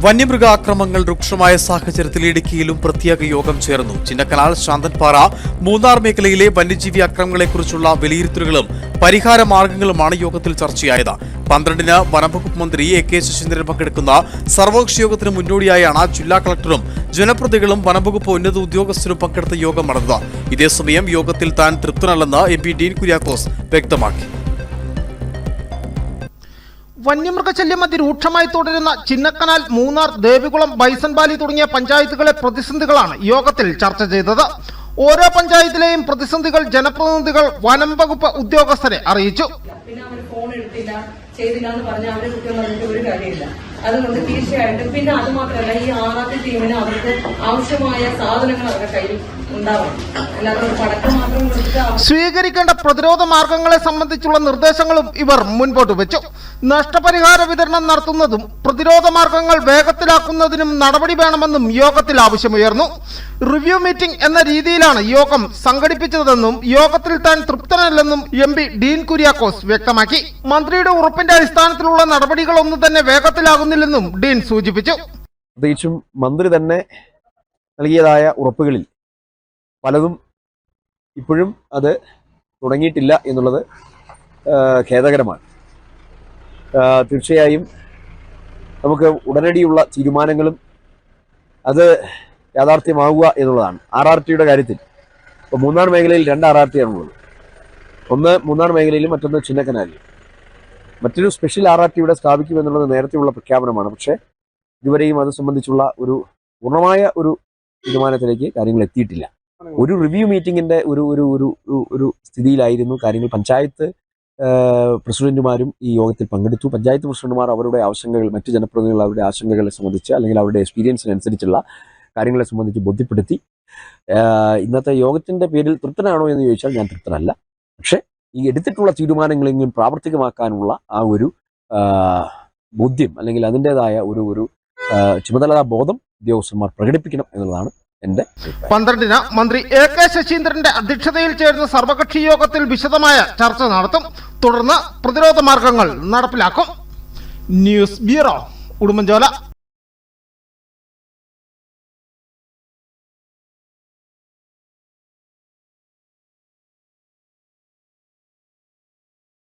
വന്യമൃഗാക്രമങ്ങൾ രൂക്ഷമായ സാഹചര്യത്തിൽ ഇടുക്കിയിലും പ്രത്യേക യോഗം ചേർന്നു. ചിന്നക്കനാൽ, ശാന്തൻപാറ, മൂന്നാർ മേഖലയിലെ വന്യജീവി ആക്രമണങ്ങളെക്കുറിച്ചുള്ള വിലയിരുത്തലുകളും പരിഹാര മാർഗങ്ങളുമാണ് യോഗത്തിൽ ചർച്ചയായത്. 12-ന് വനംവകുപ്പ് മന്ത്രി AK ശശീന്ദ്രൻ പങ്കെടുക്കുന്ന സർവകക്ഷി യോഗത്തിന് മുന്നോടിയായാണ് ജില്ലാ കളക്ടറും ജനപ്രതിനിധികളും വനംവകുപ്പ് ഉന്നത ഉദ്യോഗസ്ഥരും പങ്കെടുത്ത യോഗം നടന്നത്. ഇതേസമയം യോഗത്തിൽ താൻ തൃപ്തനല്ലെന്ന് MP ഡീൻ കുര്യാക്കോസ് വ്യക്തമാക്കി. വന്യമൃഗശല്യം അതിരൂക്ഷമായി തുടരുന്ന ചിന്നക്കനാൽ, മൂന്നാർ, ദേവികുളം, ബൈസൺവാലി തുടങ്ങിയ പഞ്ചായത്തുകളെ പ്രതിസന്ധികളാണ് യോഗത്തിൽ ചർച്ച ചെയ്തത്. ഓരോ പഞ്ചായത്തിലെയും പ്രതിസന്ധികൾ ജനപ്രതിനിധികൾ വനം വകുപ്പ് ഉദ്യോഗസ്ഥരെ അറിയിച്ചു. പിന്നെ അവർ ഫോൺ എടുത്തില്ല, ചെയ്തില്ല എന്ന് പറഞ്ഞാൽ അവരെ കുറ്റം പറഞ്ഞിട്ട് ഒരു കാര്യമില്ല. അതുകൊണ്ട് തീർച്ചയായിട്ടും പിന്നെ അത് മാത്രമല്ല, ഈ ആറാമത്തെ ടീമിന് അവർക്ക് ആവശ്യമായ സാധനങ്ങൾ അവരുടെ കയ്യിൽ ഉണ്ടാവും. അല്ലാതെ പടക്കം മാത്രം കൊടുത്തിട്ട് സ്വീകരിക്കേണ്ട പ്രതിരോധ മാർഗങ്ങളെ സംബന്ധിച്ചുള്ള നിർദ്ദേശങ്ങളും ഇവർ മുൻപോട്ട് വെച്ചു. നഷ്ടപരിഹാര വിതരണം നടത്തുന്നതും പ്രതിരോധ മാർഗങ്ങൾ വേഗത്തിലാക്കുന്നതിനും നടപടി വേണമെന്നും യോഗത്തിൽ ആവശ്യമുയർന്നു. റിവ്യൂ മീറ്റിംഗ് എന്ന രീതിയിലാണ് യോഗം സംഘടിപ്പിച്ചതെന്നും യോഗത്തിൽ താൻ തൃപ്തനല്ലെന്നും MP ഡീൻ കുര്യാക്കോസ് വ്യക്തമാക്കി. മന്ത്രിയുടെ ഉറപ്പിന്റെ അടിസ്ഥാനത്തിലുള്ള നടപടികളൊന്നും തന്നെ വേഗത്തിലാകുന്നില്ലെന്നും ഡീൻ സൂചിപ്പിച്ചു. പ്രത്യേകിച്ചും മന്ത്രി തന്നെ നൽകിയതായ ഉറപ്പുകളിൽ പലതും ഇപ്പോഴും അത് തുടങ്ങിയിട്ടില്ല എന്നുള്ളത് ഖേദകരമാണ്. തീർച്ചയായും നമുക്ക് ഉടനടിയുള്ള തീരുമാനങ്ങളും അത് യാഥാർത്ഥ്യമാവുക എന്നുള്ളതാണ്. RRTയുടെ കാര്യത്തിൽ ഇപ്പോൾ മൂന്നാർ മേഖലയിൽ 2 RRT ആണുള്ളത്. ഒന്ന് മൂന്നാർ മേഖലയിലും മറ്റൊന്ന് ചിന്നക്കനാലിലും. മറ്റൊരു സ്പെഷ്യൽ RRT ഇവിടെ സ്ഥാപിക്കുമെന്നുള്ളത് നേരത്തെയുള്ള പ്രഖ്യാപനമാണ്. പക്ഷേ ഇതുവരെയും അത് സംബന്ധിച്ചുള്ള ഒരു പൂർണ്ണമായ ഒരു തീരുമാനത്തിലേക്ക് കാര്യങ്ങൾ എത്തിയിട്ടില്ല. ഒരു റിവ്യൂ മീറ്റിങ്ങിന്റെ ഒരു സ്ഥിതിയിലായിരുന്നു കാര്യങ്ങൾ. പഞ്ചായത്ത് പ്രസിഡന്റുമാരും ഈ യോഗത്തിൽ പങ്കെടുത്തു. പഞ്ചായത്ത് പ്രസിഡന്റുമാർ അവരുടെ ആശങ്കകൾ, മറ്റു ജനപ്രതിനിധികൾ അവരുടെ ആശങ്കകളെ സംബന്ധിച്ച് അല്ലെങ്കിൽ അവരുടെ എക്സ്പീരിയൻസിനനുസരിച്ചുള്ള കാര്യങ്ങളെ സംബന്ധിച്ച് ബോധ്യപ്പെടുത്തി. ഇന്നത്തെ യോഗത്തിന്റെ പേരിൽ തൃപ്തനാണോ എന്ന് ചോദിച്ചാൽ ഞാൻ തൃപ്തനല്ല. പക്ഷേ ഈ എടുത്തിട്ടുള്ള തീരുമാനങ്ങളെങ്കിലും പ്രാവർത്തികമാക്കാനുള്ള ആ ഒരു ബോധ്യം അല്ലെങ്കിൽ അതിൻ്റെതായ ഒരു ചുമതലാ ബോധം ഉദ്യോഗസ്ഥന്മാർ പ്രകടിപ്പിക്കണം എന്നുള്ളതാണ് എന്റെ. 12-ന് മന്ത്രി AK ശശീന്ദ്രന്റെ അധ്യക്ഷതയിൽ ചേർന്ന സർവകക്ഷി യോഗത്തിൽ വിശദമായ ചർച്ച നടത്തും. തുടർന്ന് പ്രതിരോധ മാർഗങ്ങൾ നടപ്പിലാക്കും. News bureau, Udumbanchola.